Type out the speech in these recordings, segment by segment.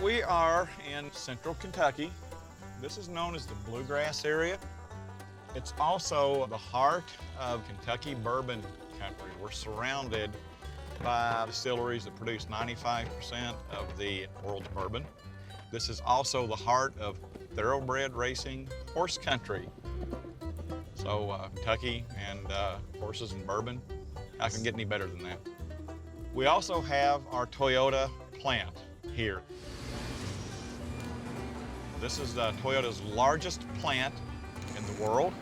We are in central Kentucky. This is known as the Bluegrass area. It's also the heart of Kentucky bourbon country. We're surrounded by distilleries that produce 95% of the world's bourbon. This is also the heart of thoroughbred racing horse country. So Kentucky and horses and bourbon, how can it get any better than that? We also have our Toyota plant here. This is Toyota's largest plant in the world.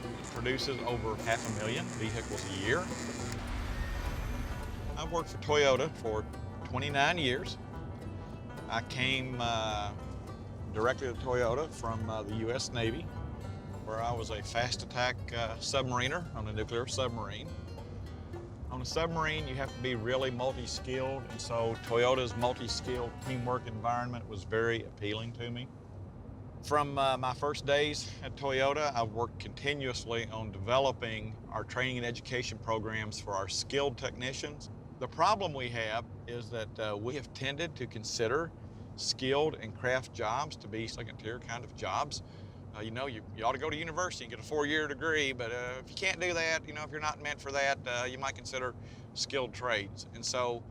It produces over 500,000 vehicles a year. I've worked for Toyota for 29 years. I came directly to Toyota from the U.S. Navy, where I was a fast attack submariner on a nuclear submarine. On a submarine, you have to be really multi-skilled, and so Toyota's multi-skilled teamwork environment was very appealing to me. From my first days at Toyota, I've worked continuously on developing our training and education programs for our skilled technicians. The problem we have is that we have tended to consider skilled and craft jobs to be second-tier kind of jobs. You know, you ought to go to university and get a 4-year degree, but if you can't do that, you know, if you're not meant for that, you might consider skilled trades. And so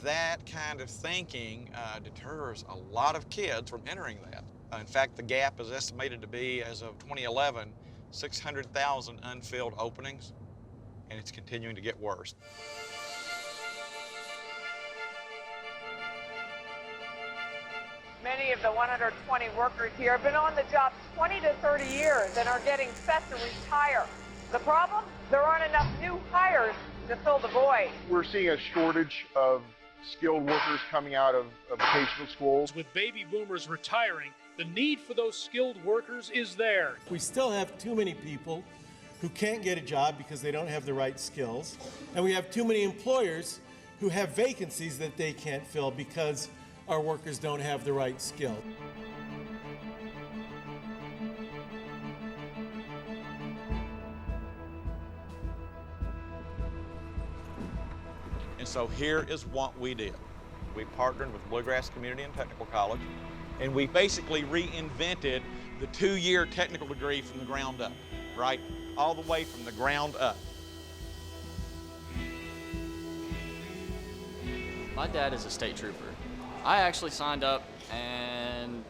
that kind of thinking deters a lot of kids from entering that. In fact, the gap is estimated to be, as of 2011, 600,000 unfilled openings, and it's continuing to get worse. Many of the 120 workers here have been on the job 20 to 30 years and are getting set to retire. The problem? There aren't enough new hires to fill the void. We're seeing a shortage of skilled workers coming out of vocational schools. With baby boomers retiring, the need for those skilled workers is there. We still have too many people who can't get a job because they don't have the right skills. And we have too many employers who have vacancies that they can't fill because our workers don't have the right skill. And so here is what we did. We partnered with Bluegrass Community and Technical College, and we basically reinvented the 2-year technical degree from the ground up, right? All the way from the ground up. My dad is a state trooper. I actually signed up and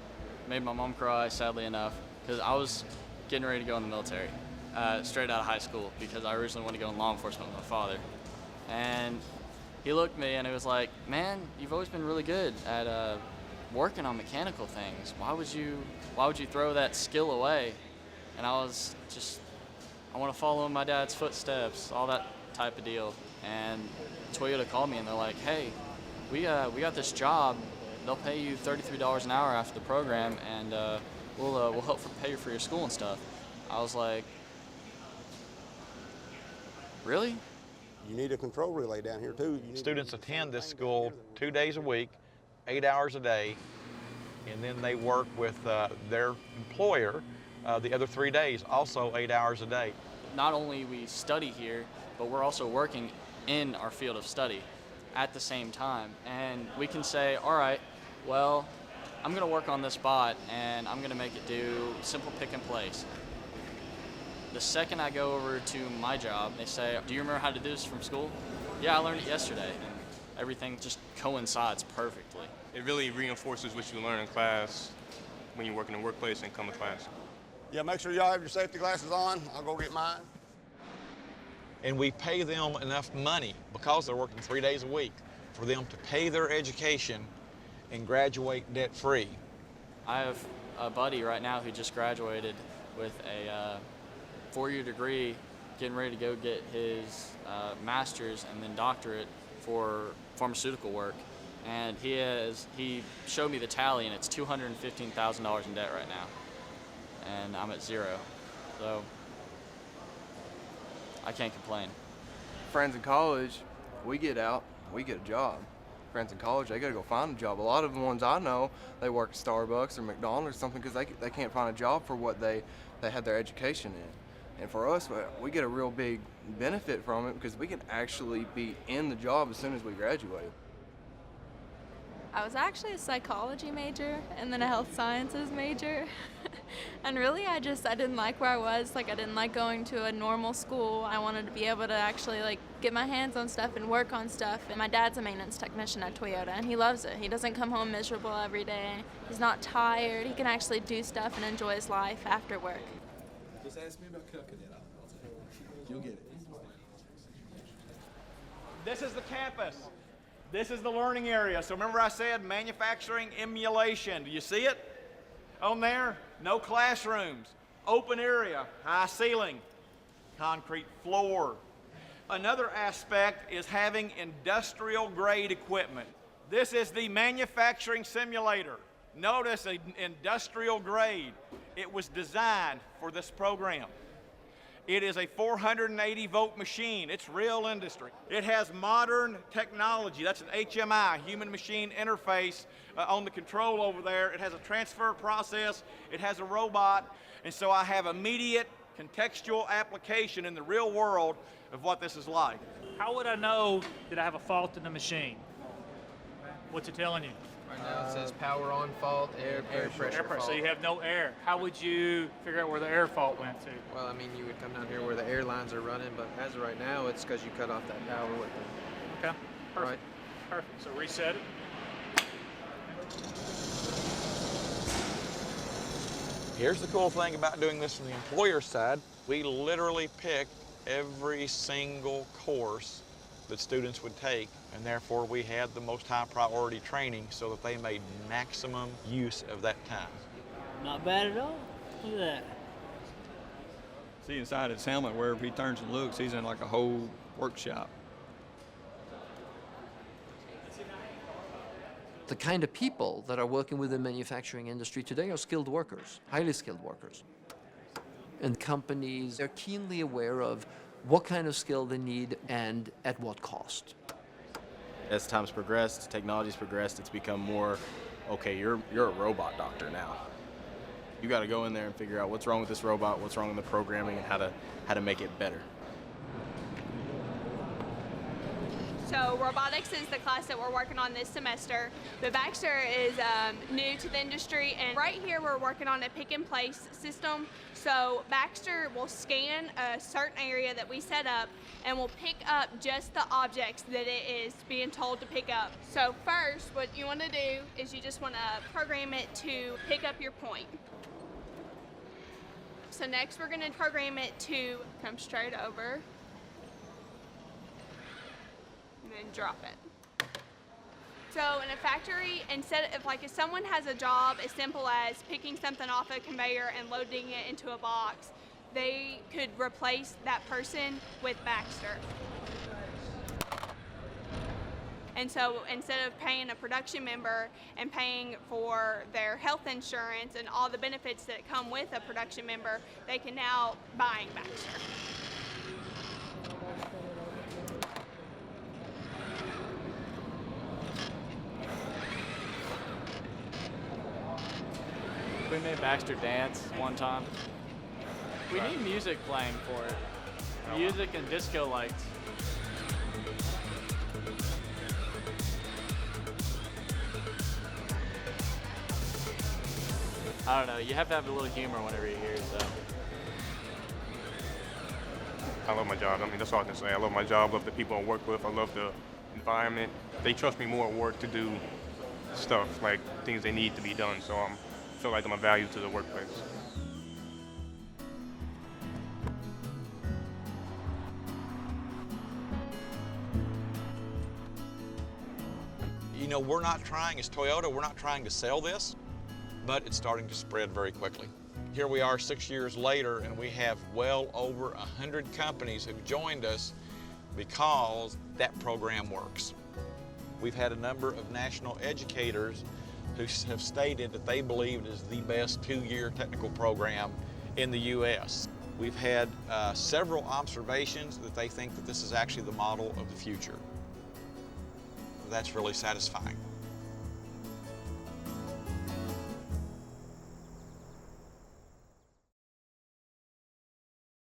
made my mom cry, sadly enough, because I was getting ready to go in the military, straight out of high school, because I originally wanted to go in law enforcement with my father. And he looked at me and he was like, man, you've always been really good at working on mechanical things. Why would you throw that skill away? And I was just, I want to follow in my dad's footsteps, all that type of deal. And Toyota called me and they're like, hey, we got this job. They'll pay you $33 an hour after the program, and we'll help pay for your school and stuff. I was like, really? You need a control relay down here too. Students attend this school 2 days a week, 8 hours a day, and then they work with their employer the other 3 days, also 8 hours a day. Not only we study here, but we're also working in our field of study at the same time. And we can say, all right, well, I'm gonna work on this bot and I'm gonna make it do simple pick and place. The second I go over to my job, they say, do you remember how to do this from school? Yeah, I learned it yesterday. And everything just coincides perfectly. It really reinforces what you learn in class when you work in the workplace and come to class. Yeah, make sure y'all have your safety glasses on. I'll go get mine. And we pay them enough money, because they're working 3 days a week, for them to pay their education and graduate debt-free. I have a buddy right now who just graduated with a 4-year degree, getting ready to go get his master's and then doctorate for pharmaceutical work. And he showed me the tally, and it's $215,000 in debt right now. And I'm at zero. So I can't complain. Friends in college, we get out, we get a job. Friends in college, they gotta go find a job. A lot of the ones I know, they work at Starbucks or McDonald's or something because they can't find a job for what they had their education in. And for us, we get a real big benefit from it because we can actually be in the job as soon as we graduate. I was actually a psychology major and then a health sciences major. And really I didn't like where I was. Like, I didn't like going to a normal school. I wanted to be able to actually like get my hands on stuff and work on stuff. And my dad's a maintenance technician at Toyota and he loves it. He doesn't come home miserable every day. He's not tired. He can actually do stuff and enjoy his life after work. Just ask me about cooking it. You'll get it. This is the campus. This is the learning area. So remember I said manufacturing emulation. Do you see it on there? No classrooms, open area, high ceiling, concrete floor. Another aspect is having industrial grade equipment. This is the manufacturing simulator. Notice an industrial grade. It was designed for this program. It is a 480 volt machine. It's real industry. It has modern technology. That's an HMI, human machine interface on the control over there. It has a transfer process. It has a robot. And so I have immediate contextual application in the real world of what this is like. How would I know that I have a fault in the machine? What's it telling you? Right now it says power on fault, air pressure fault. So you have no air. How would you figure out where the air fault went to? Well, I mean, you would come down here where the air lines are running, but as of right now, it's because you cut off that power with the... Okay, perfect. Right. Perfect. So reset it. Here's the cool thing about doing this from the employer side. We literally picked every single course that students would take, and therefore we had the most high priority training so that they made maximum use of that time. Not bad at all. Look at that. See inside his helmet, wherever he turns and looks, he's in like a whole workshop. The kind of people that are working with the manufacturing industry today are skilled workers, highly skilled workers. And companies are keenly aware of what kind of skill they need and at what cost. As time's progressed, technology's progressed, it's become more, okay, you're a robot doctor now. You got to go in there and figure out what's wrong with this robot, what's wrong with the programming, and how to make it better. So robotics is the class that we're working on this semester. But Baxter is new to the industry, and right here we're working on a pick and place system. So Baxter will scan a certain area that we set up and will pick up just the objects that it is being told to pick up. So first, what you want to do is you just want to program it to pick up your point. So next we're going to program it to come straight over and then drop it. So in a factory, instead of if someone has a job as simple as picking something off a conveyor and loading it into a box, they could replace that person with Baxter. And so instead of paying a production member and paying for their health insurance and all the benefits that come with a production member, they can now buy Baxter. We made Baxter dance one time. We need music playing for it. Music and disco lights. I don't know, you have to have a little humor whenever you hear it, though. I love my job. I mean, that's all I can say. I love my job, love the people I work with, I love the environment. They trust me more at work to do stuff, like things they need to be done, so I feel like I'm a value to the workplace. You know, we're not trying, as Toyota, we're not trying to sell this, but it's starting to spread very quickly. Here we are 6 years later, and we have well over 100 companies who've joined us because that program works. We've had a number of national educators who have stated that they believe it is the best 2-year technical program in the U.S. We've had several observations that they think that this is actually the model of the future. That's really satisfying.